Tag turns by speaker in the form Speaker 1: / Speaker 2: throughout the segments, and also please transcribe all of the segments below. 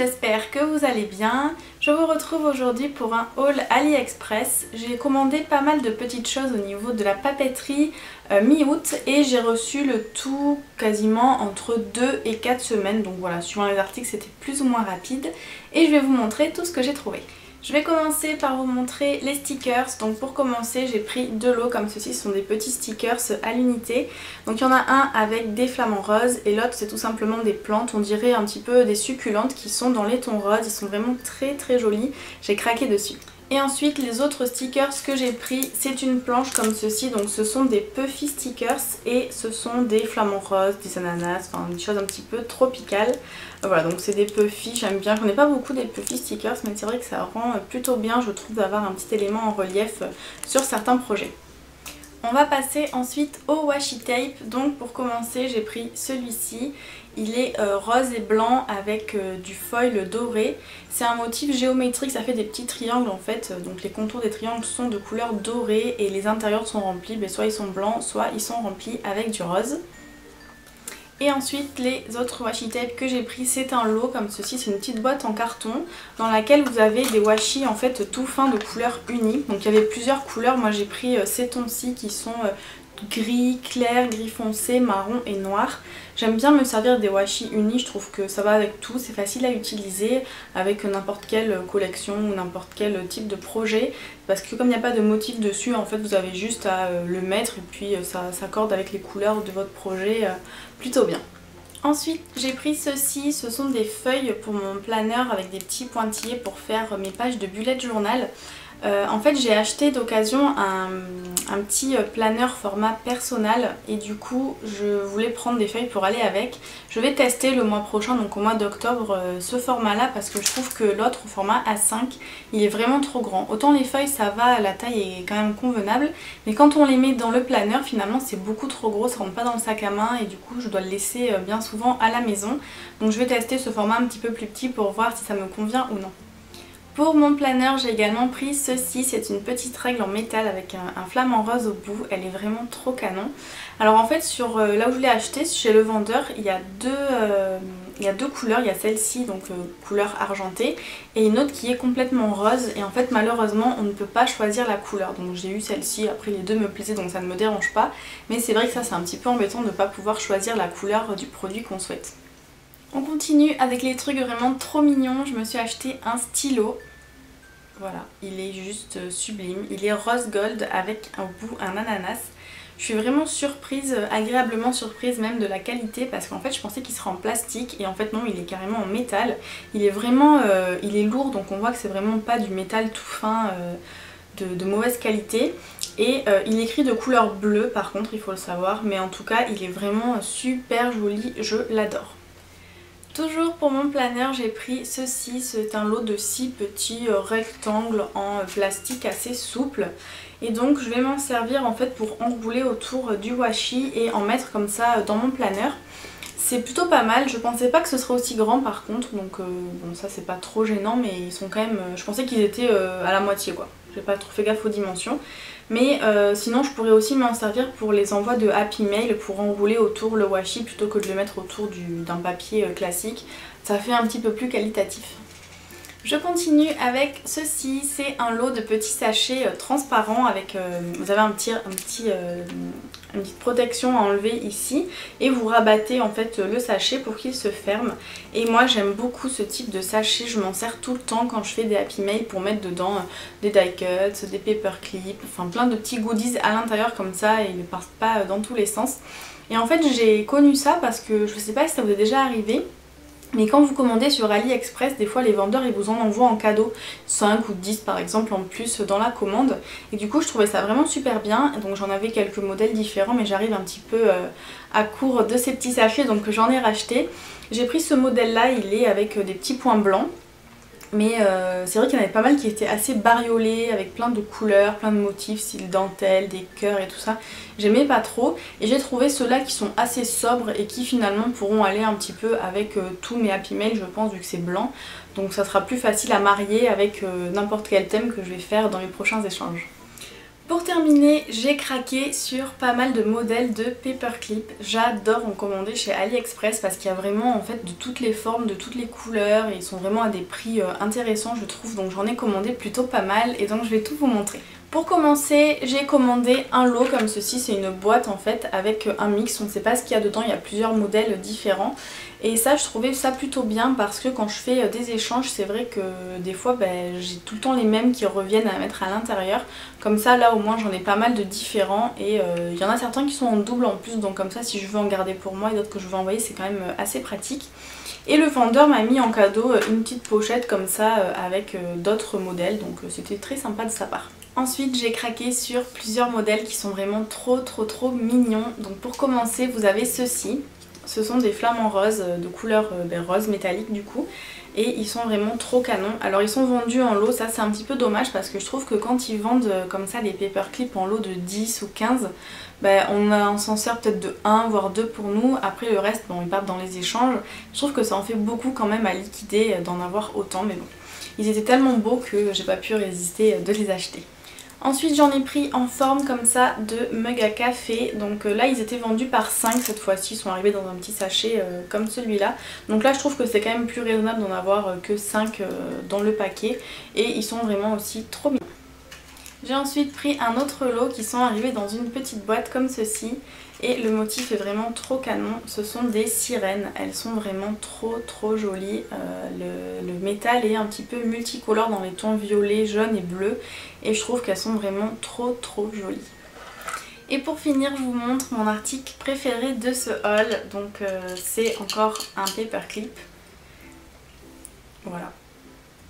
Speaker 1: j'espère que vous allez bien. Je vous retrouve aujourd'hui pour un haul AliExpress. J'ai commandé pas mal de petites choses au niveau de la papeterie mi-août et j'ai reçu le tout quasiment entre 2 et 4 semaines. Donc voilà, suivant les articles c'était plus ou moins rapide et je vais vous montrer tout ce que j'ai trouvé. Je vais commencer par vous montrer les stickers. Donc pour commencer j'ai pris deux lots comme ceci, ce sont des petits stickers à l'unité. Donc il y en a un avec des flamants roses et l'autre c'est tout simplement des plantes, on dirait un petit peu des succulentes qui sont dans les tons roses, ils sont vraiment très jolis, j'ai craqué dessus. Et ensuite les autres stickers que j'ai pris, c'est une planche comme ceci, donc ce sont des puffy stickers et ce sont des flamants roses, des ananas, enfin des choses un petit peu tropicales. Voilà, donc c'est des puffy, j'aime bien, j'en ai pas beaucoup des puffy stickers mais c'est vrai que ça rend plutôt bien je trouve d'avoir un petit élément en relief sur certains projets. On va passer ensuite au washi tape. Donc pour commencer j'ai pris celui-ci. Il est rose et blanc avec du foil doré. C'est un motif géométrique, ça fait des petits triangles en fait. Donc les contours des triangles sont de couleur dorée et les intérieurs sont remplis, mais soit ils sont blancs, soit ils sont remplis avec du rose. Et ensuite les autres washi tape que j'ai pris, c'est un lot comme ceci, c'est une petite boîte en carton dans laquelle vous avez des washi en fait tout fins de couleur unie. Donc il y avait plusieurs couleurs, moi j'ai pris ces tons-ci qui sont gris clair, gris foncé, marron et noir. J'aime bien me servir des washi unis, je trouve que ça va avec tout, c'est facile à utiliser avec n'importe quelle collection ou n'importe quel type de projet parce que comme il n'y a pas de motif dessus en fait vous avez juste à le mettre et puis ça s'accorde avec les couleurs de votre projet plutôt bien. Ensuite j'ai pris ceci, ce sont des feuilles pour mon planeur avec des petits pointillés pour faire mes pages de bullet journal. En fait j'ai acheté d'occasion un petit planeur format personnel et du coup je voulais prendre des feuilles pour aller avec. Je vais tester le mois prochain, donc au mois d'octobre, ce format là parce que je trouve que l'autre format A5 il est vraiment trop grand. Autant les feuilles ça va, la taille est quand même convenable, mais quand on les met dans le planeur finalement c'est beaucoup trop gros, ça rentre pas dans le sac à main et du coup je dois le laisser bien souvent à la maison. Donc je vais tester ce format un petit peu plus petit pour voir si ça me convient ou non. Pour mon planeur j'ai également pris ceci, c'est une petite règle en métal avec un flamant rose au bout, elle est vraiment trop canon. Alors en fait sur là où je l'ai acheté, chez le vendeur, il y a deux couleurs, il y a celle-ci donc couleur argentée et une autre qui est complètement rose et en fait malheureusement on ne peut pas choisir la couleur. Donc j'ai eu celle-ci, après les deux me plaisaient donc ça ne me dérange pas, mais c'est vrai que ça c'est un petit peu embêtant de ne pas pouvoir choisir la couleur du produit qu'on souhaite. On continue avec les trucs vraiment trop mignons, je me suis acheté un stylo, voilà, il est juste sublime, il est rose gold avec au bout un ananas. Je suis vraiment surprise, agréablement surprise même de la qualité parce qu'en fait je pensais qu'il serait en plastique et en fait non, il est carrément en métal. Il est vraiment, il est lourd donc on voit que c'est vraiment pas du métal tout fin de mauvaise qualité. Et il est écrit de couleur bleue par contre, il faut le savoir, mais en tout cas il est vraiment super joli, je l'adore. Toujours pour mon planeur j'ai pris ceci, c'est un lot de 6 petits rectangles en plastique assez souple et donc je vais m'en servir en fait pour enrouler autour du washi et en mettre comme ça dans mon planeur. C'est plutôt pas mal, je pensais pas que ce serait aussi grand par contre donc bon ça c'est pas trop gênant mais ils sont quand même, je pensais qu'ils étaient à la moitié quoi, j'ai pas trop fait gaffe aux dimensions. Mais sinon je pourrais aussi m'en servir pour les envois de Happy Mail pour enrouler autour le washi plutôt que de le mettre autour d'un papier classique. Ça fait un petit peu plus qualitatif. Je continue avec ceci, c'est un lot de petits sachets transparents avec, vous avez une petite protection à enlever ici et vous rabattez en fait le sachet pour qu'il se ferme. Et moi j'aime beaucoup ce type de sachet, je m'en sers tout le temps quand je fais des Happy Mail pour mettre dedans des die cuts, des paper clips, enfin plein de petits goodies à l'intérieur comme ça et ils ne partent pas dans tous les sens. Et en fait j'ai connu ça parce que je sais pas si ça vous est déjà arrivé. Mais quand vous commandez sur AliExpress, des fois les vendeurs ils vous en envoient en cadeau 5 ou 10 par exemple en plus dans la commande. Et du coup je trouvais ça vraiment super bien, donc j'en avais quelques modèles différents mais j'arrive un petit peu à court de ces petits sachets donc j'en ai racheté. J'ai pris ce modèle là, il est avec des petits points blancs. Mais c'est vrai qu'il y en avait pas mal qui étaient assez bariolés avec plein de couleurs, plein de motifs, style dentelle, des cœurs et tout ça. J'aimais pas trop et j'ai trouvé ceux-là qui sont assez sobres et qui finalement pourront aller un petit peu avec tous mes Happy Mail je pense vu que c'est blanc. Donc ça sera plus facile à marier avec n'importe quel thème que je vais faire dans les prochains échanges. Pour terminer, j'ai craqué sur pas mal de modèles de paperclip. J'adore en commander chez AliExpress parce qu'il y a vraiment en fait de toutes les formes, de toutes les couleurs et ils sont vraiment à des prix intéressants je trouve, donc j'en ai commandé plutôt pas mal et donc je vais tout vous montrer. Pour commencer, j'ai commandé un lot comme ceci, c'est une boîte en fait avec un mix, on ne sait pas ce qu'il y a dedans, il y a plusieurs modèles différents. Et ça je trouvais ça plutôt bien parce que quand je fais des échanges c'est vrai que des fois j'ai tout le temps les mêmes qui reviennent à mettre à l'intérieur. Comme ça là au moins j'en ai pas mal de différents et il y en a certains qui sont en double en plus, donc comme ça si je veux en garder pour moi et d'autres que je veux envoyer c'est quand même assez pratique. Et le vendeur m'a mis en cadeau une petite pochette comme ça avec d'autres modèles, donc c'était très sympa de sa part. Ensuite j'ai craqué sur plusieurs modèles qui sont vraiment trop mignons. Donc pour commencer vous avez ceux-ci. Ce sont des flamants roses de couleur rose métallique du coup. Et ils sont vraiment trop canons. Alors ils sont vendus en lot, ça c'est un petit peu dommage parce que je trouve que quand ils vendent comme ça les paperclips en lot de 10 ou 15, on s'en sert peut-être de 1 voire 2 pour nous. Après le reste ils partent dans les échanges. Je trouve que ça en fait beaucoup quand même à liquider d'en avoir autant, mais bon. Ils étaient tellement beaux que j'ai pas pu résister de les acheter. Ensuite j'en ai pris en forme comme ça de mug à café, donc là ils étaient vendus par 5 cette fois-ci, ils sont arrivés dans un petit sachet comme celui-là. Donc là je trouve que c'est quand même plus raisonnable d'en avoir que 5 dans le paquet et ils sont vraiment aussi trop mignons. J'ai ensuite pris un autre lot qui sont arrivés dans une petite boîte comme ceci et le motif est vraiment trop canon. Ce sont des sirènes, elles sont vraiment trop jolies. Le métal est un petit peu multicolore dans les tons violet, jaune et bleu et je trouve qu'elles sont vraiment trop jolies. Et pour finir je vous montre mon article préféré de ce haul, donc c'est encore un paperclip. Voilà.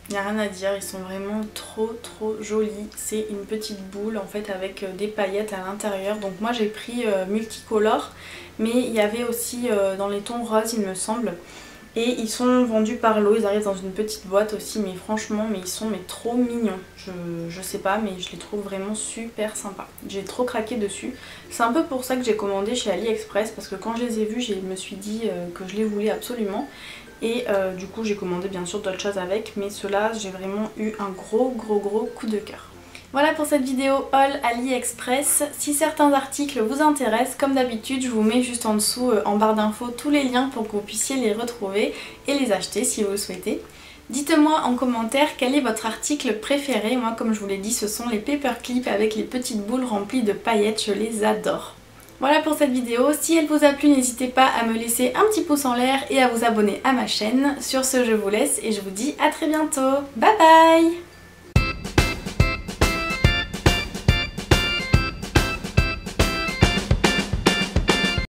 Speaker 1: Il n'y a rien à dire, ils sont vraiment trop jolis. C'est une petite boule en fait avec des paillettes à l'intérieur. Donc moi j'ai pris multicolore, mais il y avait aussi dans les tons roses il me semble. Et ils sont vendus par lot, ils arrivent dans une petite boîte aussi, mais franchement ils sont trop mignons. Je sais pas, mais je les trouve vraiment super sympas. J'ai trop craqué dessus. C'est un peu pour ça que j'ai commandé chez AliExpress, parce que quand je les ai vus je me suis dit que je les voulais absolument. Et du coup j'ai commandé bien sûr d'autres choses avec, mais ceux-là j'ai vraiment eu un gros coup de cœur. Voilà pour cette vidéo haul AliExpress. Si certains articles vous intéressent, comme d'habitude je vous mets juste en dessous en barre d'infos tous les liens pour que vous puissiez les retrouver et les acheter si vous le souhaitez. Dites-moi en commentaire quel est votre article préféré. Moi comme je vous l'ai dit ce sont les paperclips avec les petites boules remplies de paillettes, je les adore. Voilà pour cette vidéo, si elle vous a plu n'hésitez pas à me laisser un petit pouce en l'air et à vous abonner à ma chaîne. Sur ce je vous laisse et je vous dis à très bientôt, bye bye.